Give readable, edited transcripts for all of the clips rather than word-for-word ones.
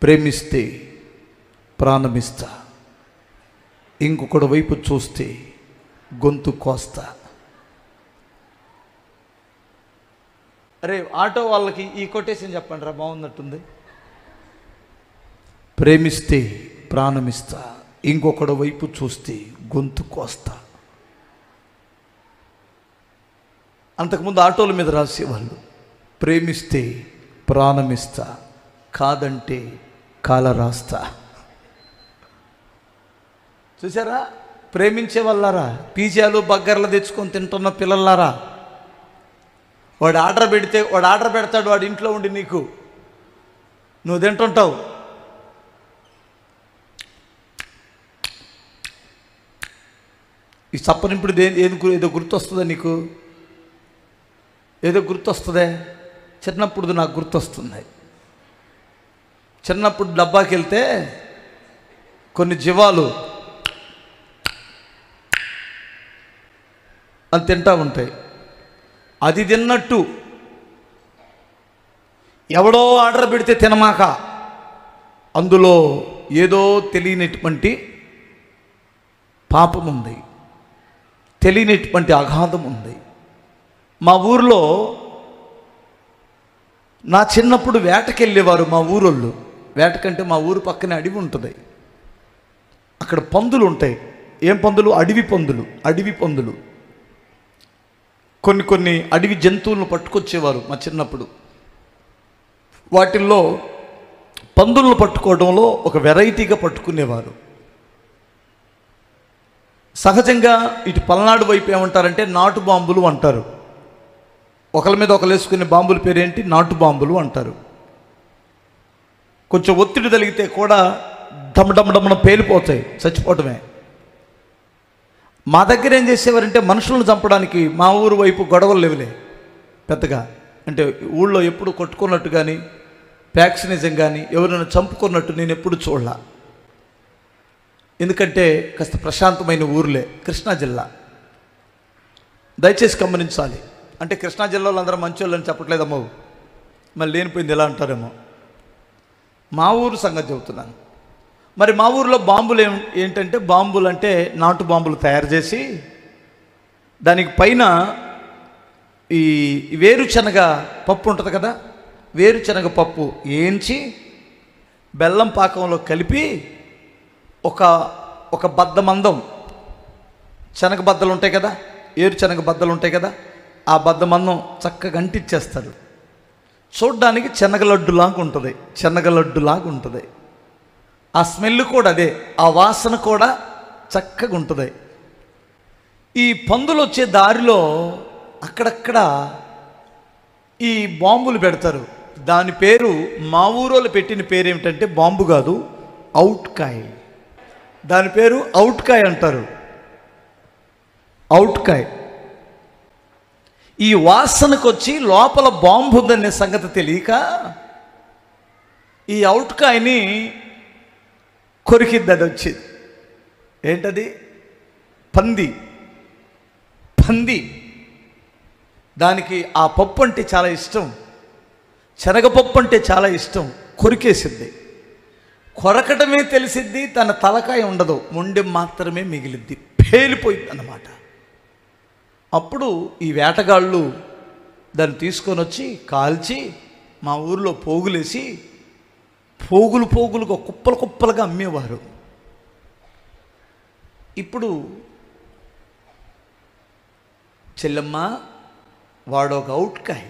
ప్రేమిస్తే ప్రాణమిస్తా, ఇంకొకటి వైపు చూస్తే గొంతు కోస్తా. అరే ఆటో వాళ్ళకి ఈ కొటేషన్ చెప్పండి రా, బాగున్నట్టుంది. ప్రేమిస్తే ప్రాణమిస్తా, ఇంకొకటి వైపు చూస్తే గొంతు కోస్తా. అంతకుముందు ఆటోల మీద రాసేవాళ్ళు, ప్రేమిస్తే ప్రాణమిస్తా, కాదంటే కాల రాస్తా. చూసారా, ప్రేమించే వాళ్ళారా, పిజ్జాలు బర్గర్లు తెచ్చుకొని తింటున్న పిల్లలారా, వాడు ఆర్డర్ పెడతాడు, వాడు ఇంట్లో ఉండి నీకు, నువ్వు తింటుంటావు. ఈ చప్పనిప్పుడు ఏదో గుర్తొస్తుందా నీకు? ఏదో గుర్తొస్తుందే? చిన్నప్పుడు నాకు గుర్తొస్తుంది. చిన్నప్పుడు డబ్బాకి వెళ్తే కొన్ని జీవాలు అని తింటూ ఉంటాయి. అది తిన్నట్టు ఎవడో ఆర్డర్ పెడితే తినమాక, అందులో ఏదో తెలియనటువంటి పాపం ఉంది, తెలియనటువంటి అగాధం ఉంది. మా ఊరిలో నా చిన్నప్పుడు వేటకెళ్ళేవారు మా ఊరోళ్ళు. వేటకంటే మా ఊరు పక్కనే అడవి ఉంటుంది, అక్కడ పందులు ఉంటాయి. ఏం పందులు? అడవి పందులు. కొన్ని అడవి జంతువులను పట్టుకొచ్చేవారు మా చిన్నప్పుడు. వాటిల్లో పందులను పట్టుకోవడంలో ఒక వెరైటీగా పట్టుకునేవారు. సహజంగా ఇటు పల్నాడు వైపు ఏమంటారంటే నాటు బాంబులు అంటారు. ఒకరి మీద ఒకరు వేసుకునే బాంబుల పేరేంటి? నాటు బాంబులు అంటారు. కొంచెం ఒత్తిడి తగిలితే కూడా డమ్మడమ్మడమ్మన పేలిపోతాయి, చచ్చిపోవటమే. మా దగ్గర ఏం చేసేవారంటే మనుషులను చంపడానికి మా ఊరు వైపు గొడవలు లేవులే పెద్దగా. అంటే ఊళ్ళో ఎప్పుడు కొట్టుకున్నట్టు కానీ ప్యాక్సినిజం కానీ ఎవరైనా చంపుకున్నట్టు నేను ఎప్పుడు చూడలా. ఎందుకంటే కాస్త ప్రశాంతమైన ఊర్లే. కృష్ణా జిల్లా, దయచేసి గమనించాలి. అంటే కృష్ణా జిల్లాలో అందరూ మంచోళ్ళు అని చెప్పట్లేదమ్మో, మళ్ళీ లేనిపోయింది ఎలా అంటారేమో. మా ఊరు సంగతి చెబుతున్నాను. మరి మా ఊరిలో బాంబులు ఏంటంటే, బాంబులు అంటే నాటు బాంబులు తయారు చేసి దానికి పైన ఈ వేరుశనగ పప్పు ఉంటుంది కదా, వేరుశనగ పప్పు వేయించి బెల్లం పాకంలో కలిపి ఒక బద్ద మందం శనగ బద్దలు ఉంటాయి కదా, ఏరుశనగ బద్దలు ఉంటాయి కదా, ఆ బద్ద మందం చక్కగా అంటిచ్చేస్తారు. చూడ్డానికి శనగలడ్డులాగా ఉంటుంది. ఆ స్మెల్ కూడా అదే, ఆ వాసన కూడా చక్కగా ఉంటుంది. ఈ పందులు వచ్చే దారిలో అక్కడక్కడ ఈ బాంబులు పెడతారు. దాని పేరు, మా ఊరోళ్ళు పెట్టిన పేరు ఏమిటంటే బాంబు కాదు, అవుట్కాయ్. దాని పేరు అవుట్కాయ్ అంటారు. అవుట్కాయ్. ఈ వాసనకు వచ్చి లోపల బాంబు ఉందనే సంగతి తెలియక ఈ అవుట్కాయని కొరికిద్ది. అది వచ్చేది ఏంటది? పంది. దానికి ఆ పప్పు అంటే చాలా ఇష్టం, శనగపప్పు అంటే చాలా ఇష్టం. కొరికేసిద్ది. కొరకటమే తెలిసిద్ది, తన తలకాయ ఉండదు, మొండెం మాత్రమే మిగిలిద్ది, పేలిపోయింది అన్నమాట. అప్పుడు ఈ వేటగాళ్ళు దాన్ని తీసుకొని వచ్చి కాల్చి మా ఊరిలో పోగులేసి పోగులుగా కుప్పలుగా అమ్మేవారు. ఇప్పుడు చెల్లెమ్మ, వాడు ఒక అవుట్కాయ్.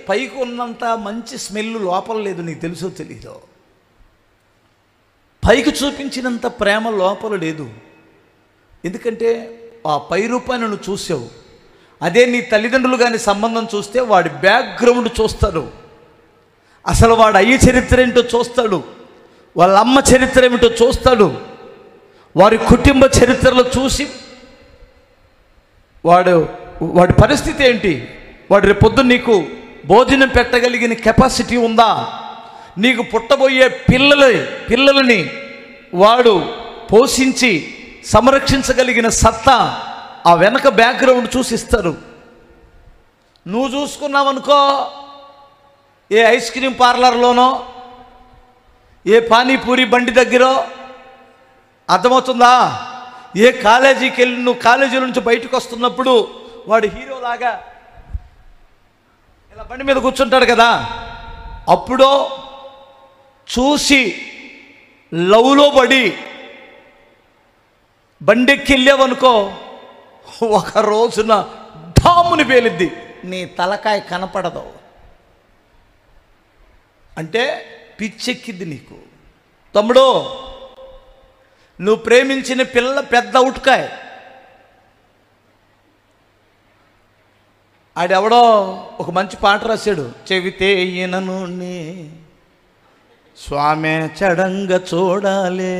పైకి ఉన్నంత మంచి స్మెల్ లోపల లేదు, నీకు తెలుసో తెలీదో. పైకి చూపించినంత ప్రేమ లోపల లేదు. ఎందుకంటే ఆ పై రూపాన్ని నువ్వు చూసావు. అదే నీ తల్లిదండ్రులు కానీ సంబంధం చూస్తే వాడి బ్యాక్గ్రౌండ్ చూస్తాడు, అసలు వాడి అయ్య చరిత్ర ఏంటో చూస్తాడు, వాళ్ళ అమ్మ చరిత్ర ఏమిటో చూస్తాడు, వారి కుటుంబ చరిత్రలో చూసి వాడి పరిస్థితి ఏంటి, వాడు రేపు పొద్దున్న నీకు భోజనం పెట్టగలిగిన కెపాసిటీ ఉందా, నీకు పుట్టబోయే పిల్లలని వాడు పోషించి సంరక్షించగలిగిన సత్తా ఆ వెనక బ్యాక్గ్రౌండ్ చూసిస్తారు. నువ్వు చూసుకున్నావనుకో, ఏ ఐస్ క్రీమ్ పార్లర్లోనో, ఏ పానీపూరి బండి దగ్గరో. అర్థమవుతుందా? ఏ కాలేజీకి వెళ్ళి నువ్వు కాలేజీ నుంచి బయటకు వస్తున్నప్పుడు వాడు హీరోలాగా ఇలా బండి మీద కూర్చుంటాడు కదా, అప్పుడో చూసి లవ్లో పడి బండెక్కి వెళ్ళావనుకో, ఒక రోజున ఢాముని పేలిద్ది, నీ తలకాయ కనపడదు. అంటే పిచ్చెక్కిద్ది నీకు. తమ్ముడు, నువ్వు ప్రేమించిన పిల్ల పెద్ద ఉట్కాయ. ఆడెవడో ఒక మంచి పాట రాశాడు, చెవితే ఈయనను స్వామి చడంగా చూడాలే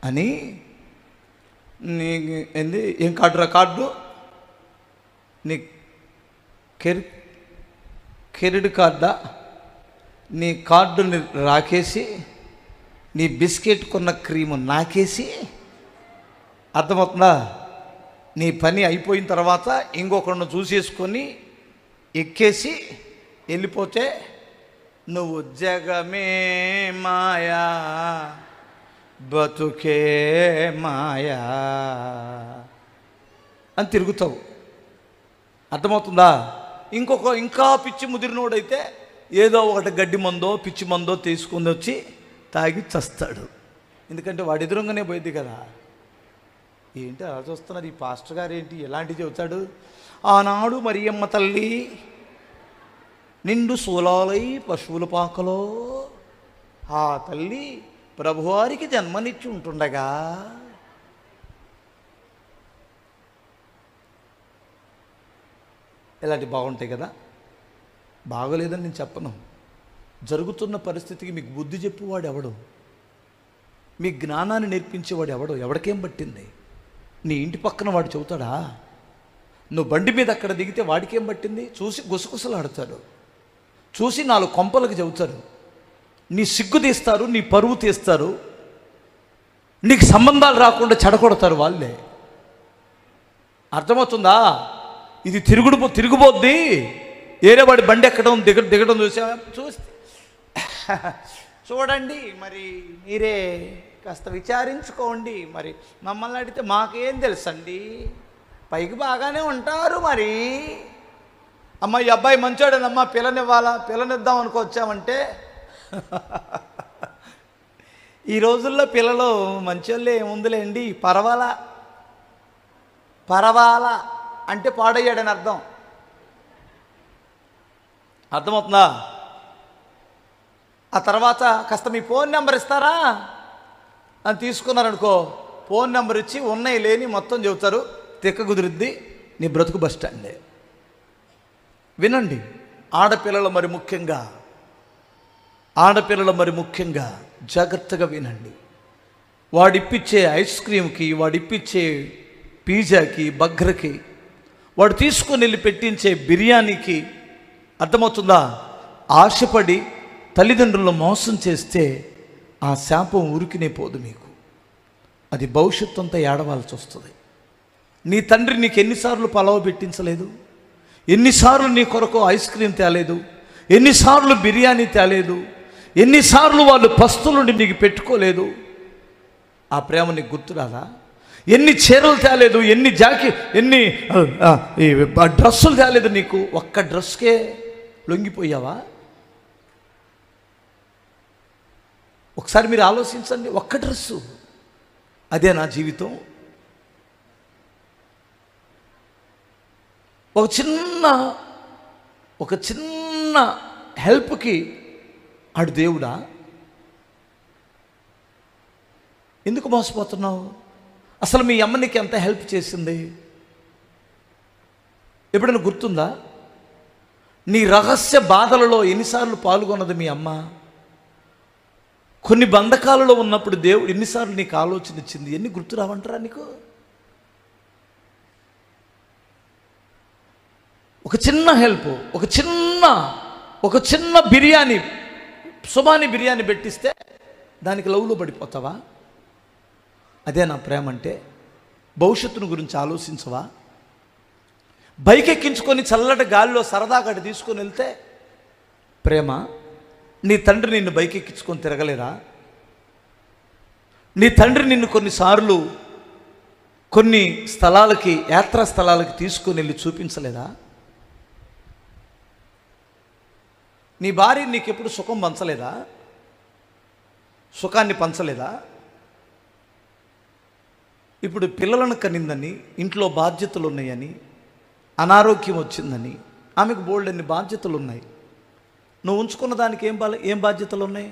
అని. నీ ఏంది, ఏం కార్డు రా కార్డు, నీ కెరీడ్ కార్డా, నీ కార్డుని రాకేసి నీ బిస్కెట్ కొన్న క్రీము నాకేసి. అర్థమవుతుందా? నీ పని అయిపోయిన తర్వాత ఇంకొకరిని చూసేసుకొని ఎక్కేసి వెళ్ళిపోతే నువ్వు జగమే మాయా బతుకే మాయా అని తిరుగుతావు. అర్థమవుతుందా? ఇంకా పిచ్చి ముదిరినోడైతే ఏదో ఒకటి గడ్డి మందో పిచ్చి మందో తీసుకొని వచ్చి తాగి చస్తాడు. ఎందుకంటే వాడి ఎదురుగానే పోయింది కదా. ఏంటి అలా చూస్తున్నారు, ఈ పాస్టర్ గారు ఏంటి ఎలాంటివి చెబుతాడు? ఆనాడు మరియమ్మ తల్లి నిండు శూలాలై పశువుల పాకలో ఆ తల్లి ప్రభువారికి జన్మనిచ్చి ఉంటుండగా ఇలాంటివి బాగుంటాయి కదా. బాగోలేదని నేను చెప్పను. జరుగుతున్న పరిస్థితికి మీకు బుద్ధి చెప్పువాడు ఎవడు? మీ జ్ఞానాన్ని నేర్పించేవాడు ఎవడు? ఎవడికేం పట్టింది? నీ ఇంటి పక్కన వాడు చెబుతాడా? నువ్వు బండి మీద అక్కడ దిగితే వాడికేం పట్టింది? చూసి గుసగుసలాడతాడు, చూసి 4 కొంపలకు చెబుతారు, నీ సిగ్గు తీస్తారు, నీ పరువు తీస్తారు, నీకు సంబంధాలు రాకుండా చెడగొడతారు వాళ్ళే. అర్థమవుతుందా? ఇది తిరుగుబోద్ది. ఏరేవాడి బండి ఎక్కడం దిగడం చూస్తే చూడండి, మరి మీరే కాస్త విచారించుకోండి. మరి మమ్మల్ని అడిగితే మాకేం తెలుసండి, పైకి బాగానే ఉంటారు. మరి అమ్మ ఈ అబ్బాయి మంచోడేనమ్మా, పిల్లనిద్దాం అనుకొచ్చామంటే ఈ రోజుల్లో పిల్లలు మంచోళ్ళే, ఏముందులేండి, పరవాలా అంటే పాడయ్యాడని అర్థం. అర్థమవుతుందా? ఆ తర్వాత కాస్త మీ ఫోన్ నెంబర్ ఇస్తారా అని తీసుకున్నారనుకో, ఫోన్ నెంబర్ ఇచ్చి ఉన్నాయి లేని మొత్తం చెబుతారు, తిక్క కుదిరిద్ది, నీ బ్రతుకు బస్ స్టాండే. వినండి, ఆడపిల్లలు మరి ముఖ్యంగా జాగ్రత్తగా వినండి. వాడిప్పించే ఐస్ క్రీమ్కి, వాడిప్పించే పిజ్జాకి, బర్గర్కి, వాడు తీసుకొని వెళ్ళి పెట్టించే బిర్యానీకి, అర్థమవుతుందా, ఆశపడి తల్లిదండ్రులను మోసం చేస్తే ఆ శాపం ఊరికినే పోదు మీకు. అది భవిష్యత్తు అంతా ఏడవాల్సి వస్తుంది. నీ తండ్రి నీకు ఎన్నిసార్లు పలావ పెట్టించలేదు? ఎన్నిసార్లు నీ కొరకు ఐస్ క్రీమ్ తేలేదు? ఎన్నిసార్లు బిర్యానీ తేలేదు? ఎన్నిసార్లు వాళ్ళు పస్తులుండి నీకు పెట్టుకోలేదు? ఆ ప్రేమ నీకు గుర్తురాదా? ఎన్ని చీరలు తేలేదు, ఎన్ని డ్రెస్సులు తేలేదు నీకు? ఒక్క డ్రెస్కే లొంగిపోయావా? ఒకసారి మీరు ఆలోచించండి. ఒక్క డ్రెస్సు, అదే నా జీవితం? ఒక చిన్న హెల్ప్కి ఆడు దేవుడా? ఎందుకు మోసపోతున్నావు? అసలు మీ అమ్మ నీకు ఎంత హెల్ప్ చేసింది? ఎప్పుడైనా గుర్తుందా? నీ రహస్య బాధలలో ఎన్నిసార్లు పాల్గొన్నది మీ అమ్మ? కొన్ని బంధకాలలో ఉన్నప్పుడు దేవుడు ఎన్నిసార్లు నీకు ఆలోచన ఇచ్చింది? ఎన్ని గుర్తు రావంటారా నీకు? ఒక చిన్న హెల్ప్, ఒక చిన్న బిర్యానీ, సుమాని బిర్యానీ పెట్టిస్తే దానికి లవ్లో పడిపోతావా? అదే నా ప్రేమ అంటే? భవిష్యత్తును గురించి ఆలోచించవా? బైక్ ఎక్కించుకొని చల్లటి గాలిలో సరదాగా తీసుకొని వెళ్తే ప్రేమ? నీ తండ్రి నిన్ను బైక్ ఎక్కించుకొని తిరగలేదా? నీ తండ్రి నిన్ను కొన్నిసార్లు కొన్ని స్థలాలకి, యాత్రా స్థలాలకి తీసుకొని వెళ్ళి చూపించలేదా? నీ భార్య నీకెప్పుడు సుఖం పంచలేదా? సుఖాన్ని పంచలేదా? ఇప్పుడు పిల్లలను కనిందని, ఇంట్లో బాధ్యతలు ఉన్నాయని, అనారోగ్యం వచ్చిందని ఆమెకు బోల్డన్ని బాధ్యతలు ఉన్నాయి. నువ్వు ఉంచుకున్న దానికి ఏం బాధ్యతలు ఉన్నాయి?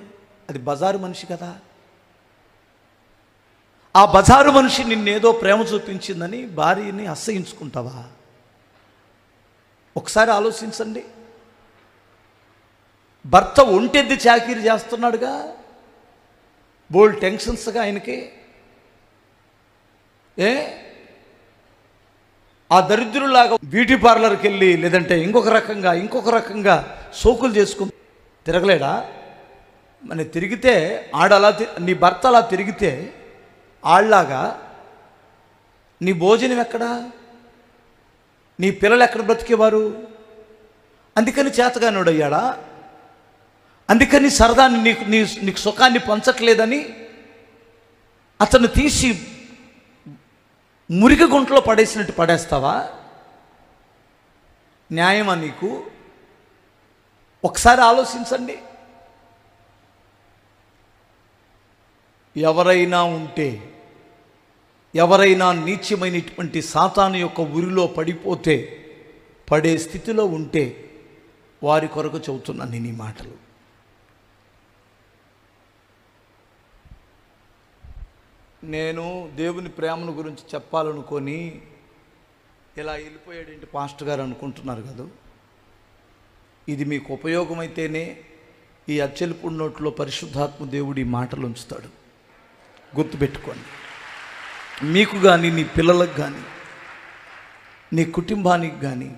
అది బజారు మనిషి కదా. ఆ బజారు మనిషి నిన్నేదో ప్రేమ చూపించిందని భార్యని అసహించుకుంటావా? ఒకసారి ఆలోచించండి. భర్త ఒంటెద్ది చాకిరీ చేస్తున్నాడుగా, బోల్డ్ టెన్షన్స్గా ఆయనకి. ఆ దరిద్రులాగా బ్యూటీ పార్లర్కి వెళ్ళి, లేదంటే ఇంకొక రకంగా సోకులు చేసుకుని తిరగలేడా? మన తిరిగితే నీ భర్త అలా తిరిగితే ఆళ్ళలాగా నీ భోజనం ఎక్కడా? నీ పిల్లలు ఎక్కడ బ్రతికేవారు? అందుకని చేతగానోడు అయ్యాడా? అందుకని సరదాన్ని నీకు సుఖాన్ని పంచట్లేదని అతను తీసి మురికి గుంటలో పడేసినట్టు పడేస్తావా? న్యాయమా నీకు? ఒకసారి ఆలోచించండి. ఎవరైనా నీచమైనటువంటి సాతాను యొక్క ఉరిలో పడిపోతే, పడే స్థితిలో ఉంటే వారి కొరకు చెబుతున్నాను నేను ఈ మాటలు. నేను దేవుని ప్రేమను గురించి చెప్పాలనుకొని ఇలా వెళ్ళిపోయాడేంటి పాస్టర్ గారు అనుకుంటున్నారు కదా. ఇది మీకు ఉపయోగమైతేనే ఈ అచ్చెలుపుడి నోట్లో పరిశుద్ధాత్మ దేవుడు ఈ మాటలు ఉంచుతాడు. గుర్తుపెట్టుకోండి. మీకు కానీ, నీ పిల్లలకు కానీ, నీ కుటుంబానికి కానీ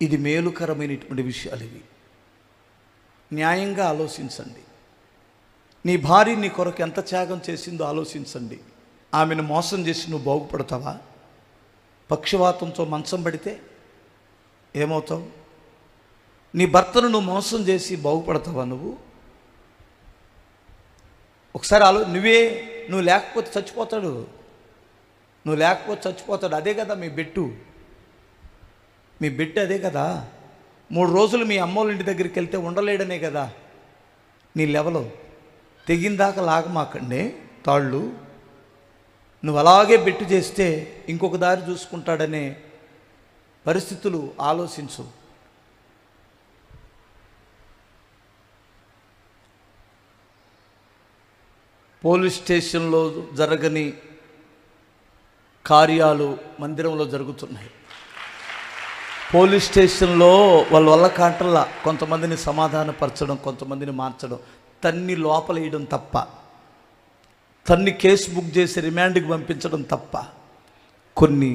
ఇది మేలుకరమైనటువంటి విషయాలు. ఇవి న్యాయంగా ఆలోచించండి. నీ భార్య నీ కొరకు ఎంత త్యాగం చేసిందో ఆలోచించండి. ఆమెను మోసం చేసి నువ్వు బాగుపడతావా? పక్షవాతంతో మంచం పడితే ఏమవుతావు? నీ భర్తను నువ్వు మోసం చేసి బాగుపడతావా? ఒకసారి నువ్వు లేకపోతే చచ్చిపోతాడు. అదే కదా మీ బెట్టు అదే కదా. 3 రోజులు మీ అమ్మోళ్ళ ఇంటి దగ్గరికి వెళ్తే ఉండలేడనే కదా నీ లెవెలో. తెగిందాకా లాగమాకండి తాళ్ళు. నువ్వు అలాగే బెట్టు చేస్తే ఇంకొక దారి చూసుకుంటాడనే పరిస్థితులు ఆలోచించు. పోలీస్ స్టేషన్లో జరగని కార్యాలు మందిరంలో జరుగుతున్నాయి. పోలీస్ స్టేషన్లో వాళ్ళ వల్ల కాంటల్లా కొంతమందిని సమాధానపరచడం, కొంతమందిని మార్చడం, తన్ని లోపలేయడం తప్ప, తన్ని కేసు బుక్ చేసి రిమాండ్కి పంపించడం తప్ప కొన్ని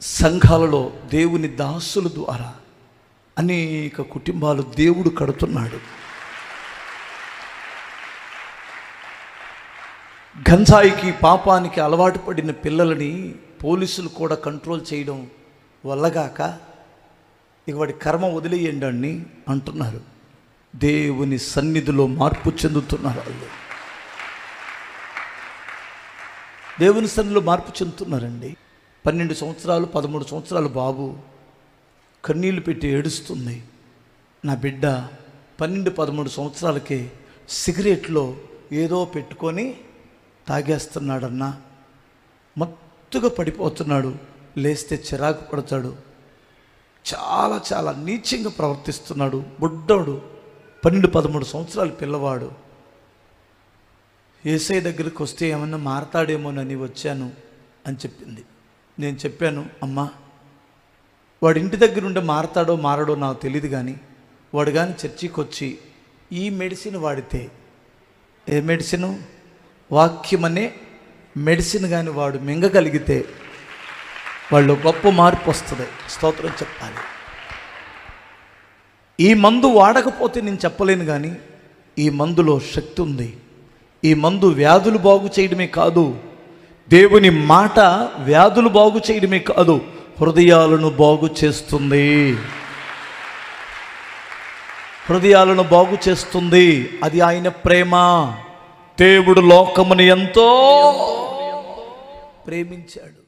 సంఘాలలో దేవుని దాసుల ద్వారా అనేక కుటుంబాలు దేవుడు కడుతున్నాడు. గంజాయికి, పాపానికి అలవాటు పడిన పిల్లలని పోలీసులు కూడా కంట్రోల్ చేయడం వల్లగాక ఇక వాడి కర్మ వదిలేయండి అని అంటున్నారు. దేవుని సన్నిధిలో మార్పు చెందుతున్నారు వాళ్ళు. దేవుని సన్నిధిలో మార్పు చెందుతున్నారండి. 12 సంవత్సరాలు 13 సంవత్సరాలు బాబు కన్నీళ్లు పెట్టి ఏడుస్తుంది. నా బిడ్డ 12-13 సంవత్సరాలకే సిగరెట్లో ఏదో పెట్టుకొని తాగేస్తున్నాడన్నా, మత్తుగా పడిపోతున్నాడు, లేస్తే చిరాకు పడతాడు, చాలా చాలా నీచంగా ప్రవర్తిస్తున్నాడు. బుడ్డోడు 12-13 సంవత్సరాల పిల్లవాడు. యేసయ్య దగ్గరికి వస్తే ఏమన్నా మారతాడేమోనని వచ్చాను అని చెప్పింది. నేను చెప్పాను, అమ్మా వాడి ఇంటి దగ్గర ఉండే మారతాడో మారడో నాకు తెలియదు, కానీ వాడు కానీ చర్చికి వచ్చి ఈ మెడిసిన్ వాడితే, ఏ మెడిసిను? వాక్యమనే మెడిసిన్ కానీ వాడు మింగగలిగితే వాళ్ళు గొప్ప మార్పు వస్తుంది. స్తోత్రం చెప్పాలి. ఈ మందు వాడకపోతే నేను చెప్పలేను, కానీ ఈ మందులో శక్తి ఉంది. ఈ మందు వ్యాధులు బాగు చేయడమే కాదు, దేవుని మాట వ్యాధులు బాగు చేయడమే కాదు, హృదయాలను బాగు చేస్తుంది. హృదయాలను బాగు చేస్తుంది. అది ఆయన ప్రేమ. దేవుడు లోకమును ఎంతో ప్రేమించాడు.